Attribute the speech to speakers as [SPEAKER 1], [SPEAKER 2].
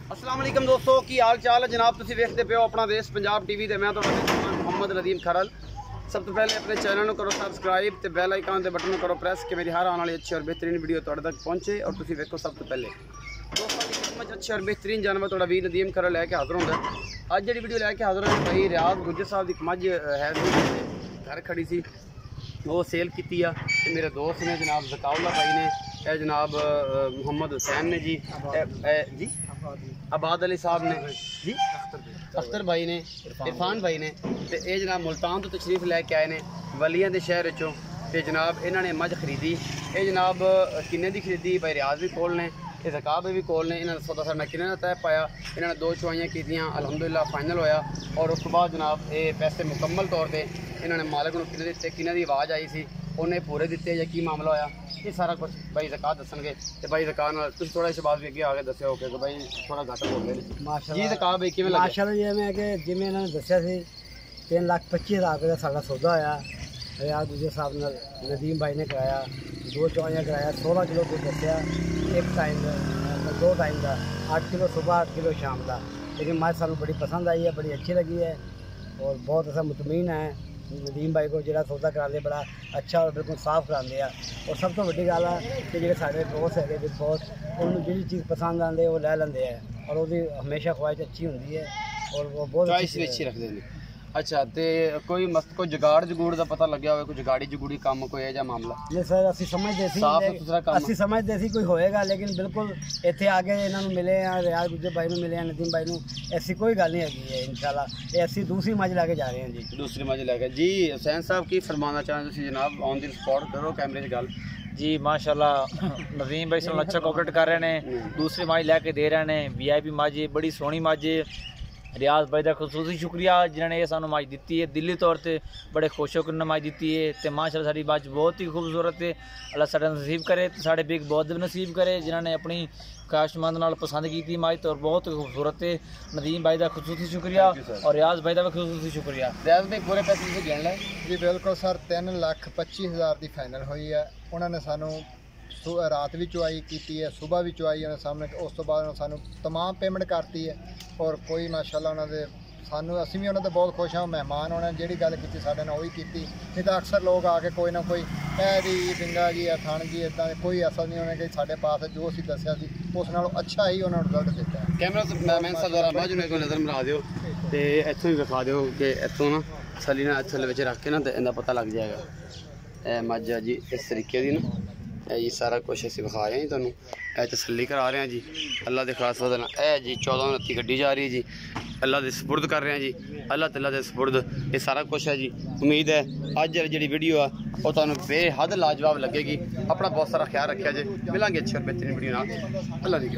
[SPEAKER 1] अस्सलाम वालेकुम दोस्तों की हाल चाल है जनाब। तुसीं वेखदे पे हो अपना देश पंजाब टीवी ते मैं तुहाडा मोहम्मद नदीम खरल। सब तो पहले अपने चैनल को करो सब्सक्राइब ते बेल आइकन के बटन करो प्रेस कि मेरी हर आने वाली अच्छी और बेहतरीन वीडियो तुहाडे तक पहुँचे और तुसीं वेखो सब तो पहले। दोस्तों की किस्मत अच्छे और बेहतरीन जानवर तुहाडा वीर नदीम खरल लैके हाज़र होंदा। अज जी वीडियो लैके हाज़र होंदा भाई रियाज गुज्जर साहब की मझ है घर खड़ी सी वो सेल की। मेरे दोस्त ने जनाब ज़का भाई ने, ए जनाब मोहम्मद हुसैन ने जी, जी आबाद अली साहब ने जी, अख्तर भाई ने, इरफान भाई ने, तो ये जनाब मुल्तान तो तशरीफ लैके आए ने वलियां के शहर चों। तो जनाब इन्होंने मझ खरीदी। ये जनाब किन्ने की खरीदी भाई रियाज भी कोल ने, ये ज़का भी कोल ने। इन्होंने सौदा साढ़ा किन्ने का तय पाया। इन्होंने 2 चुवाइयां कीतियां, अल्हम्दुलिल्लाह फाइनल होया। और उस बाद जनाब ये पैसे मुकम्मल तौर पर इन्होंने मालिक को किन्ने दिते, किन्ने की आवाज़ आई सी उन्हें पूरे दिते या की मामला होया, ये सारा कुछ भाई ज़का दसणगे। तो भाई ज़का नाल तुसीं थोड़ा शबाज भी अगे आके दस्यो कि भाई थोड़ा घट बोल रहे जी। ज़का भाई किवें लगे?
[SPEAKER 2] माशाअल्लाह जिवें कि जिवें इन्होंने दस्सिया सी 3,25,000 रुपये का साਡਾ सौदा होया। रियाज गुज्जर साहब नाल नदीम भाई ने कराया, 2 चुवाइयां कराया, 16 किलो दूध दस्सिया, एक टाइम का 2 टाइम का, 8 किलो सुबह 8 किलो शाम का। लेकिन मझ सानू बड़ी पसंद आई है, बड़ी अच्छी लगी है और बहुत ऐसा मुतमीन है नदीम भाई को जो सौदा कराते बड़ा अच्छा और बिल्कुल साफ कराते हैं। और सब तो वड्डी गल है कि जो साढ़े दोस्त है बिग बॉस उन्होंने जी चीज़ पसंद आते वो लै लेंगे है और वो हमेशा ख्वाहिश अच्छी होती है और वो बहुत
[SPEAKER 1] अच्छी रखते हैं। अच्छा, तो कोई मस्त कोई जुगाड़ जुगूड़ का पता लग्या हो, कोई जुगाड़ी जुगूड़ी काम कोई है मामला?
[SPEAKER 2] नहीं सर, असं समझते
[SPEAKER 1] साफ सुथरा काम
[SPEAKER 2] असं समझते सी कोई होएगा, लेकिन बिल्कुल इतने आके इन्होंने मिले हैं, रियाज गुज्जर भाई मिले हैं, नदीम भाई ऐसी कोई गल नहीं है इंशाल्लाह। ये असी दूसरी मझ लैके जा रहे हैं जी,
[SPEAKER 1] दूसरी मझ लैके जी। हुसैन साहब की फरमाना चाहते जनाब? ऑन दी स्पॉट करो कैमरे गल
[SPEAKER 3] जी। माशाल्लाह नदीम भाई से अच्छा कोऑपरेट कर रहे हैं, दूसरी मझ लैके दे रहे हैं। VIP मझ बड़ी सोहनी मझ। रियाज भाई का खसूसी शुक्रिया जिन्होंने ये सानू मझ दी है, दिली तौर पर बड़े खुश होकर मझ दी है। तो माशाल्लाह साड़ी मझ बहुत ही खूबसूरत है। अल्लाह साडा नसीब करे, साढ़े बिग बॉस भी नसीब करे जिन्होंने अपनी ख्वाहिशमंद नाल पसंद की मझ तो बहुत ही खूबसूरत है। नदीम भाई का खसूसी शुक्रिया और रियाज भाई का भी खसूसी शुक्रिया।
[SPEAKER 1] रियाज भाई पूरे पैसे गिन ले
[SPEAKER 4] जी? बिल्कुल सर, 3,25,000 की फाइनल हुई है। उन्होंने सानू रात भी चुवाई की है, सुबह भी चुवाई उन्होंने सामने, उस तो बाद सानू तमाम पेमेंट करती है। और कोई माशाल्लाह उन्होंने सानू असीं भी उन्होंने बहुत खुश हाँ। मेहमान उन्होंने जी गल की साढ़े नाल की, नहीं तो अक्सर लोग आके कोई ना कोई जी बिंगा जी थान जी इदा कोई ऐसा नहीं उन्होंने कि साढ़े पास जो असीं दस्सिया सी उस नालों अच्छा ही उन्होंने रिजल्ट दिता है।
[SPEAKER 1] कैमरा मैन साहब द्वारा बाजू ने कोई नज़र मरा दियो तो इतों ही विखा दियो कि इतों ना सली ना थले विच रख के ना तो इनका पता लग जाएगा। ए मझ जी इस तरीके की ना जी सारा कुछ असीं विखा रहे हैं तुहानूं, तसल्ली करा रहे हैं जी। अल्लाह के खास वजह नाल ए जी 14-29 गड्डी जा रही है जी, अल्लाह के सपुर्द कर रहे हैं जी, अल्लाह तआला के सपुर्द ये सारा कुछ है जी। उम्मीद है अज जी वीडियो है वो तुहानूं बेहद लाजवाब लगेगी। अपना बहुत सारा ख्याल रखा जी, मिलांगे अच्छी और बेहतरीन वीडियो नाल। अल्लाह दी